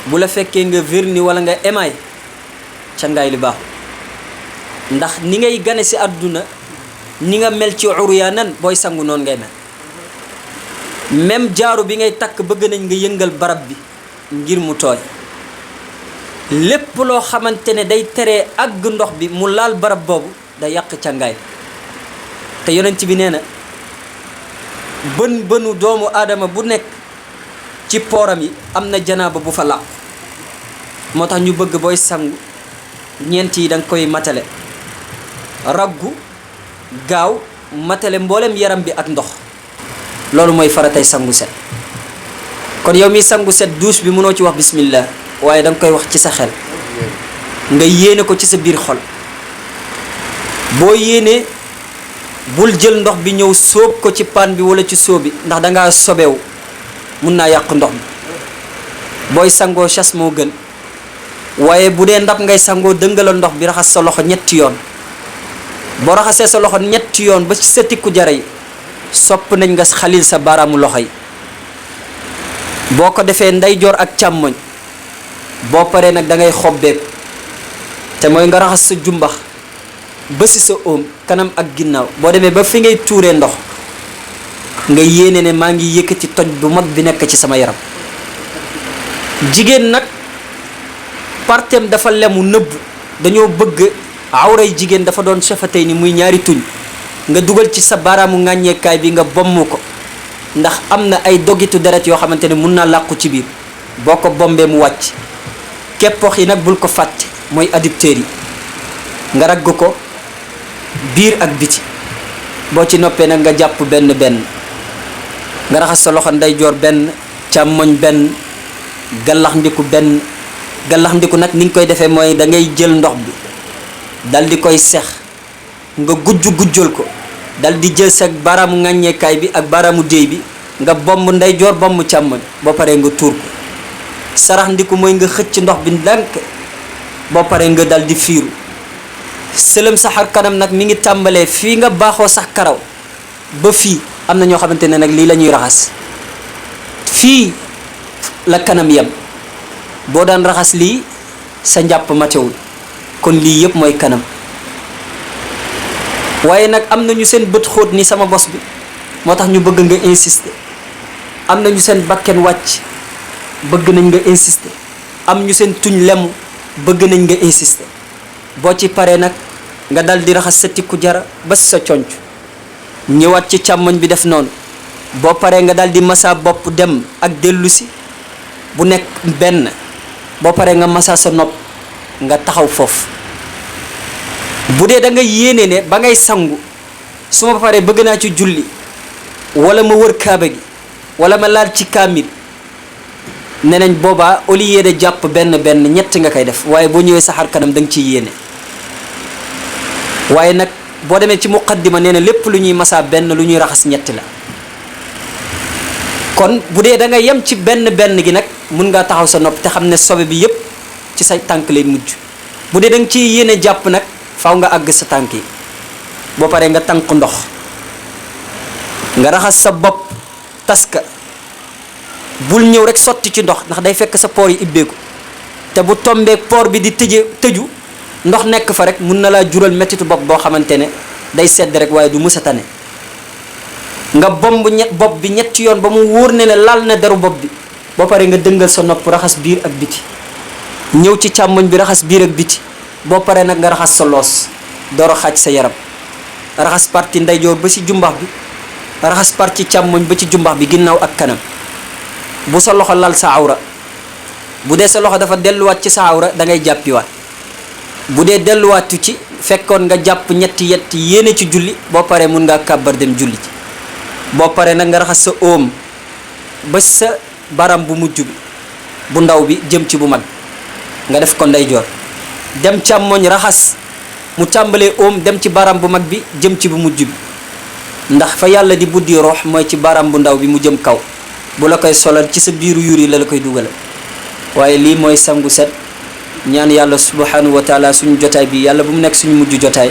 bu la fekkee nga verni wala nga émaay cangaay li baaxul ndax ni ngay gane si àdduna ni nga mel ci uryaanan booy sangu noonu ngay mel même jaaru bi ngay takk bëgg nañ nga yëngal barab bi ngir mu tooy lépp loo xamante ne day tere àgg ndox bi mu laal barab boobu day yàq cangaay te yonent bi nee na bënu doomu aadama bu nekk ci pooram yi am na janaaba bu fa làqu moo tax ñu bëgg booy sangu ñeent yi da nga koy matale raggu gaaw matale mboolem yaram bi ak ndox loolu mooy faratay sangu set kon yow mi sangu set douche bi mënoo ci wax bismillah waaye da nga koy wax ci sa xel nga yéene ko ci sa biir xol boo yéenee bul jël ndox bi ñëw sóob ko ci paan bi wala ci sóob bi ndax dangaa sobewu mun naa yàq ndox mi booy sangoo chas moo gën waaye bu dee ndab ngay sangoo dëngalal ndox bi raxas sa loxo ñetti yoon boo raxasee sa loxo ñetti yoon ba ci sa tikku jara yi sopp nañ nga xalil sa baaraamu loxo yi boo ko defee ndeyjoor ak càmmoñ boo paree nag da ngay xobbeeku te mooy nga raxas sa jumbax ba si sa óom kanam ak ginnaaw boo demee ba fi ngay tuuree ndox nga yéene ne maa ngi yëkkati toj bu mag bi nekk ci sama yaram jigéen nag partem dafa lemu nëbb dañoo bëgg awray jigéen dafa doon safatay ni muy ñaari tuñ nga dugal ci sa baaraamu ŋàññeekaay bi nga bomm ko ndax am na ay dogitu deret yoo xamante ne mun naa làqu ci biir boo ko bombee mu wàcc keppox yi nag bul ko fàtte mooy adducteurs yi nga ragg ko biir ak biti boo ci noppee nag nga jàpp benn benn nga raxas sa loxo ndeyjoor benn càmmoñ benn gallax ndiku benn gallax ndiku nag ni nga koy defee mooy da ngay jël ndox bi dal di koy sex nga gujjal ko dal di jël sa baaraamu ŋàññeekaay bi ak baaraamu déy bi nga bomb ndeyjoor bomb càmmoñ boo paree nga tuur ko sarax ndiku mooy nga xëcc ndox bi ndànk boo paree nga dal di fiiru sëlëm sa xar kanam nag mi ngi tàmbalee fii nga baaxoo sax karaw ba fii am na ñoo xamante ne nag lii la ñuy raxas fii la kanam yem boo daan raxas lii sa njàpp matewul kon lii yëpp mooy kanam waaye nag am na ñu seen bët xóot ni sama bos bi moo tax ñu bëgg nga insister am na ñu seen bakken wàcc bëgg nañ nga insister am ñu seen tuñ lemu bëgg nañ nga insister boo ci paree nag nga dal di raxas sa tikku jara ba sa conc ñëwaat ci càmmoñ bi def noonu boo paree nga dal di massa bopp dem ak dellu si bu nekk benn boo paree nga massa sa nopp nga taxaw foofu bu dee da nga yéene ne ba ngay sangu su ma paree bëgg naa ci julli wala ma wër kaaba gi wala ma laal ci kaamil ne nañ boobaa au lieu de jàpp benn benn ñett nga koy def waaye boo ñëwee sa xar kanam da nga ciy yéene waaye nag boo demee ci muqaddima nee na lépp lu ñuy masaa benn lu ñuy raxas ñetti la kon bu dee da nga yem ci benn benn gi nag mun ngaa taxaw sa nopp te xam ne sobe bi yépp ci say tànk lay mujj bu dee da nga ciy yéene jàpp nag faaw nga àgg sa tànk yi boo paree nga tànk ndox nga raxas sa bopp taska bul ñëw rek sotti ci ndox ndax day fekk sa poor yi ibbeeku te bu tombeek poor bi di tëju ndox nekk fa rek mun na laa jural mettitu bopp boo xamante ne day sedd rek waaye du mës a tane nga bomb bopp bi ñetti yoon ba mu wóor ne laal na deru bopp bi boo paree nga dëngal sa nopp raxas biir ak biti ñëw ci càmmoñ bi raxas biir ak biti boo paree nag nga raxas sa loos door a xaaj sa yaram raxas parti ndeyjoor ba ci jumbax bi raxas parti càmmoñ ba ci jumbax bi ginnaaw ak kanam bu sa loxo lal sa awra bu dee sa loxo dafa delluwaat ci sa awra da ngay jàppiwaat bu dee delluwaatu ci fekkoon nga jàpp ñetti yéene ci julli boo paree mun ngaa kàbbar dem julli ci boo paree nag nga raxas sa óom ba sa baram bu mujj bi bu ndaw bi jëm ci bu mag nga def ko ndeyjoor dem càmmoñ raxas mu tàmbalee óom dem ci baram bu mag bi jëm ci bu mujj bi ndax fa yàlla di buddi roox mooy ci baram bu ndaw bi mu jëm kaw bu la koy solal ci sa biiru yuri la koy dugal waaye lii mooy sangu set ñaan yàlla subhanahu wa taala suñu jotaay bi yàlla bu mu nekk suñu mujj jotaay